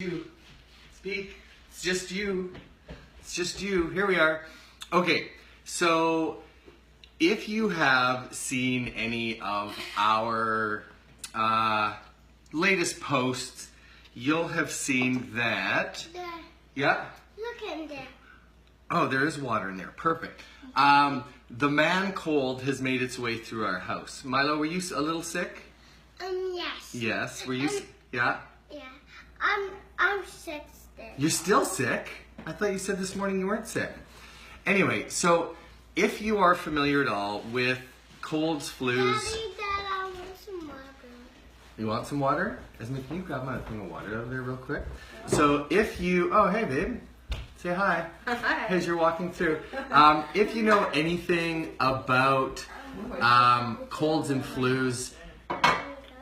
You. Speak. It's just you. It's just you. Here we are. Okay, so if you have seen any of our latest posts, you'll have seen that. There. Yeah? Look in there. Oh, there is water in there. Perfect. The man cold has made its way through our house. Milo, were you a little sick? Yes. Yes. Were you? Yeah. Yeah. I'm sick still. You're still sick? I thought you said this morning you weren't sick. Anyway, so if you are familiar at all with colds, flus. Daddy, Dad, I want some water. You want some water? Esme, can you grab my thing of water out of there real quick? So if you, oh hey babe, say hi. Hi. As you're walking through. If you know anything about colds and flus,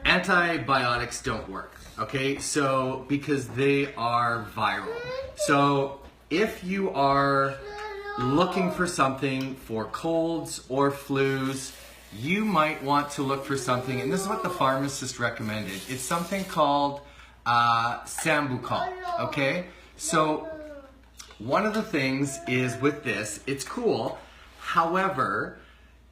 antibiotics don't work, okay? So, because they are viral. So, if you are looking for something for colds or flus, you might want to look for something, and this is what the pharmacist recommended. It's something called Sambucol, okay? So, one of the things is with this, it's cool, however,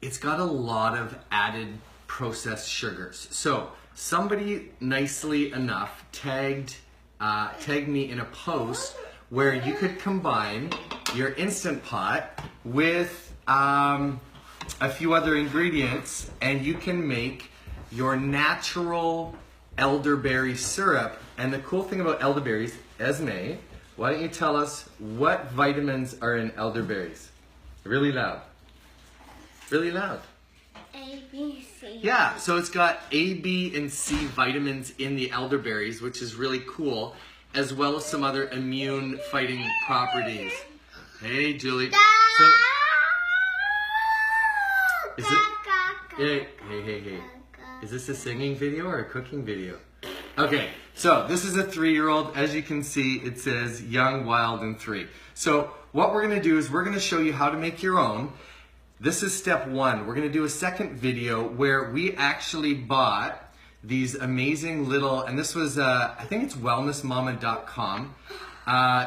it's got a lot of added processed sugars. So, somebody nicely enough tagged me in a post where you could combine your Instant Pot with a few other ingredients, and you can make your natural elderberry syrup. And the cool thing about elderberries, Esme, why don't you tell us what vitamins are in elderberries? Really loud. Really loud. A, B, C. Yeah, so it's got A, B, and C vitamins in the elderberries, which is really cool, as well as some other immune fighting properties. Hey, Julie. So, is it? Hey. Is this a singing video or a cooking video? Okay, so this is a 3-year-old. As you can see, it says young, wild, and 3. So what we're gonna do is we're gonna show you how to make your own. This is step 1. We're gonna do a second video where we actually bought these amazing little, and this was, I think it's wellnessmama.com.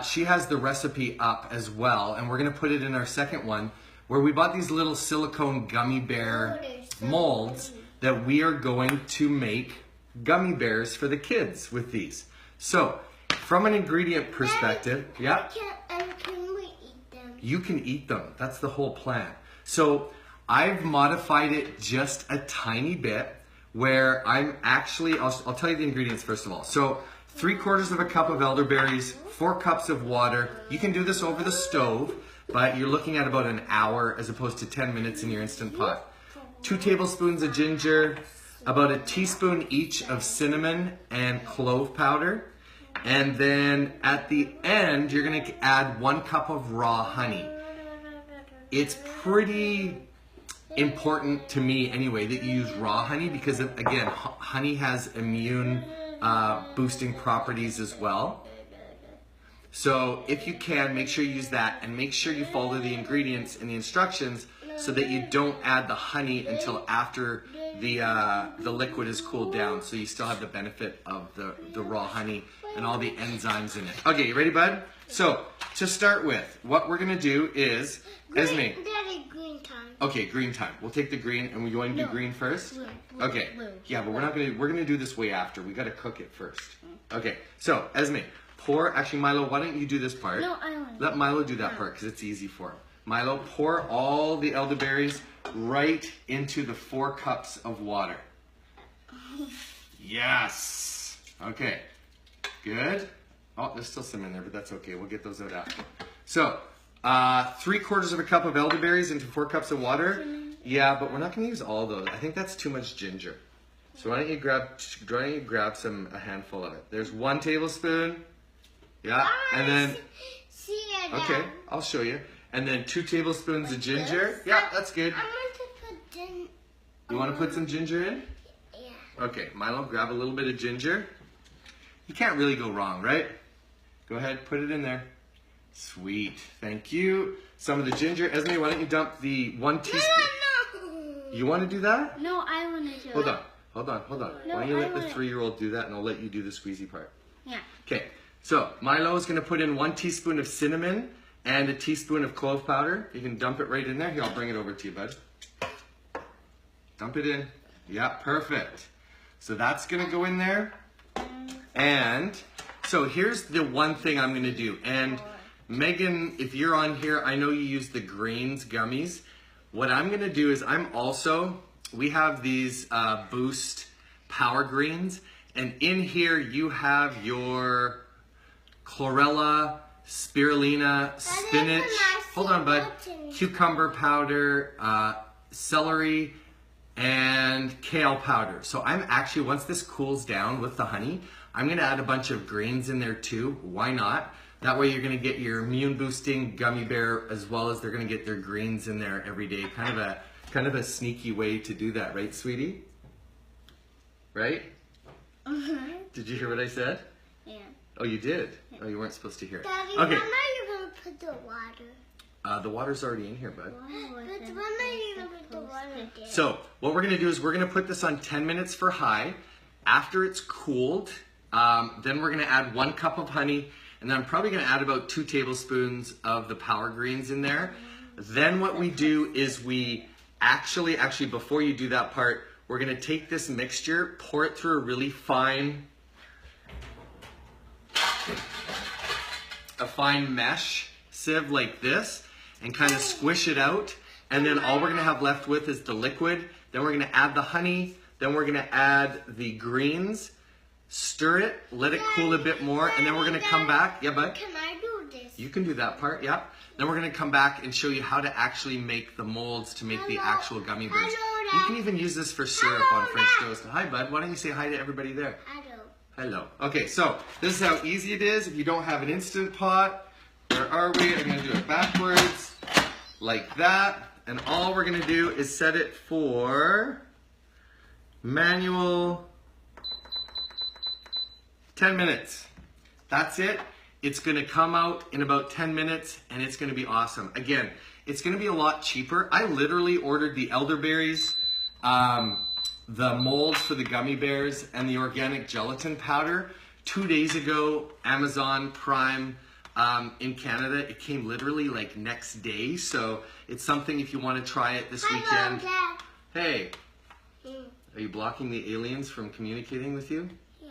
She has the recipe up as well, and we're gonna put it in our second one, where we bought these little silicone gummy bear molds that we are going to make gummy bears for the kids with these. So, from an ingredient perspective, yeah? Can we eat them? You can eat them. That's the whole plan. So I've modified it just a tiny bit where I'm actually, I'll tell you the ingredients first of all. So 3/4 of a cup of elderberries, 4 cups of water. You can do this over the stove, but you're looking at about an hour as opposed to 10 minutes in your Instant Pot. 2 tablespoons of ginger, about a teaspoon each of cinnamon and clove powder. And then at the end, you're gonna add 1 cup of raw honey. It's pretty important to me anyway that you use raw honey because, again, honey has immune boosting properties as well. So if you can, make sure you use that, and make sure you follow the ingredients and the instructions so that you don't add the honey until after the liquid is cooled down, so you still have the benefit of the raw honey and all the enzymes in it. Okay, you ready, bud? So, to start with, what we're gonna do is, Esme. Daddy, green time. Okay, green time. We'll take the green, and we're going to do green first? Blue. Okay. Yeah, but we're gonna do this way after. We gotta cook it first. Okay, so, Esme, actually Milo, why don't you do this part? No, I want to. Let Milo do that part, because it's easy for him. Milo, pour all the elderberries right into the 4 cups of water. Yes! Okay, good. Oh, there's still some in there, but that's okay. We'll get those out after. So, 3/4 of a cup of elderberries into 4 cups of water. Yeah, but we're not going to use all those. I think that's too much ginger. So why don't you grab a handful of it? There's 1 tablespoon. Yeah, and then See it. okay, I'll show you. And then 2 tablespoons of ginger. Yeah, that's good. I want to put ginger. You want to put some ginger in? Yeah. Okay, Milo, grab a little bit of ginger. You can't really go wrong, right? Go ahead, put it in there. Sweet, thank you. Some of the ginger. Esme, why don't you dump the 1 teaspoon? No. You want to do that? No, I want to do it. Hold on. No, Why don't you I let the want it. 3-year-old do that, and I'll let you do the squeezy part. Yeah. Okay, so So Milo is going to put in 1 teaspoon of cinnamon and a teaspoon of clove powder. You can dump it right in there. Here, I'll bring it over to you, bud. Dump it in. Yeah, perfect. So that's going to go in there. And so here's the one thing I'm going to do. And Megan, if you're on here, I know you use the Greens gummies. What I'm going to do is we have these Boost Power Greens. And in here you have your chlorella, spirulina, spinach, hold on bud, cucumber powder, celery, and kale powder. So I'm actually, once this cools down with the honey, I'm gonna add a bunch of greens in there too. Why not? That way you're gonna get your immune boosting gummy bear as well as they're gonna get their greens in there every day. Kind of a sneaky way to do that, right, sweetie? Right? Did you hear what I said? Yeah. Oh, you did? Yeah. Oh, you weren't supposed to hear it. Daddy, okay. when are you going to put the water? The water's already in here, bud. But when are you going to put the water in? So, what we're going to do is we're going to put this on 10 minutes for high. After it's cooled, then we're going to add 1 cup of honey, and then I'm probably going to add about 2 tablespoons of the power greens in there. Then what we do is we actually before you do that part, we're going to take this mixture, pour it through a really fine mesh sieve like this, and kind of squish it out. And then all we're going to have left with is the liquid. Then we're going to add the honey. Then we're going to add the greens, stir it, let it cool a bit more, and then we're going to come back. Yeah, bud? Can I do this? You can do that part, yeah. Then we're going to come back and show you how to actually make the molds to make the actual gummy bears. You can even use this for syrup on French toast. Hi, bud. Why don't you say hi to everybody there? Hello. Hello. Okay, so this is how easy it is. If you don't have an Instant Pot, where are we? I'm going to do it backwards, like that. And all we're going to do is set it for manual 10 minutes. That's it. It's going to come out in about 10 minutes, and it's going to be awesome. Again, it's going to be a lot cheaper. I literally ordered the elderberries, the molds for the gummy bears, and the organic gelatin powder 2 days ago, Amazon Prime in Canada. It came literally like next day, so it's something if you want to try it this weekend. Dad. Hey, are you blocking the aliens from communicating with you? Yeah.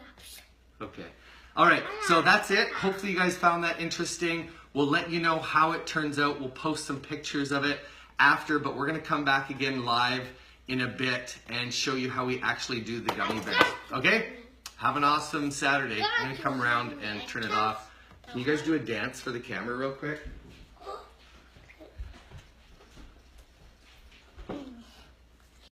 Okay. All right, so that's it. Hopefully you guys found that interesting. We'll let you know how it turns out. We'll post some pictures of it after, but we're going to come back again live in a bit and show you how we actually do the gummy bears. Okay? Have an awesome Saturday. I'm going to come around and turn it off. Can you guys do a dance for the camera real quick?